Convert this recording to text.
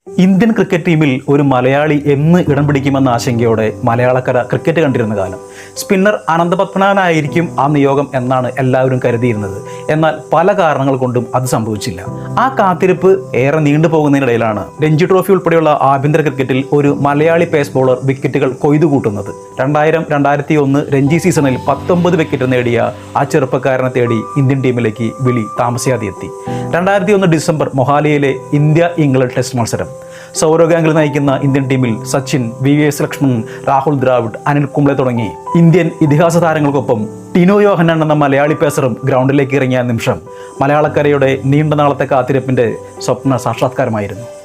Indian cricket ടീമിൽ ഒരു മലയാളി എന്ന് ഇടം പിടിക്കുമെന്ന ആശങ്കയോടെ മലയാളക്കര ക്രിക്കറ്റ് കണ്ടിരുന്ന കാലം. സ്പിന്നർ അനന്തപത്മനാഭനായിരിക്കും ആ നിയോഗം എന്നാണ് എല്ലാവരും കരുതിയിരുന്നത്. എന്നാൽ പല കാരണങ്ങൾ കൊണ്ടും അത് സംഭവിച്ചില്ല. ആ കാത്തിരിപ്പ് ഏറെ നീണ്ടുപോകുന്നതിനിടയിലാണ് രഞ്ജി ട്രോഫി ഉൾപ്പെടെയുള്ള ആഭ്യന്തര ക്രിക്കറ്റിൽ ഒരു മലയാളി പേസ് ബോളർ വിക്കറ്റുകൾ കൊയ്തുകൂട്ടുന്നത്. 2000-2001 രഞ്ജി സീസണിൽ 19 വിക്കറ്റ് നേടിയ ആ ചെറുപ്പക്കാരനെ തേടി ഇന്ത്യൻ ടീമിലേക്ക് വിളി താമസിയാതെ എത്തി. 2001 ഡിസംബർ മൊഹാലിയയിലെ ഇന്ത്യ-ഇംഗ്ലണ്ട് ടെസ്റ്റ് മത്സരം. സൗരവ് ഗാംഗുലി നയിക്കുന്ന ഇന്ത്യൻ ടീമിൽ സച്ചിൻ, VVS ലക്ഷ്മൺ, രാഹുൽ ദ്രാവിഡ്, അനിൽ കുംബ്ലെ തുടങ്ങി ഇന്ത്യൻ ഇതിഹാസ താരങ്ങൾക്കൊപ്പം ടിനോ യോഹന്നാൻ എന്ന മലയാളി പേസറും ഗ്രൗണ്ടിലേക്ക് ഇറങ്ങിയ നിമിഷം മലയാളക്കരയുടെ നീണ്ട നാളത്തെ കാത്തിരിപ്പിന്റെ സ്വപ്ന സാക്ഷാത്കാരമായിരുന്നു.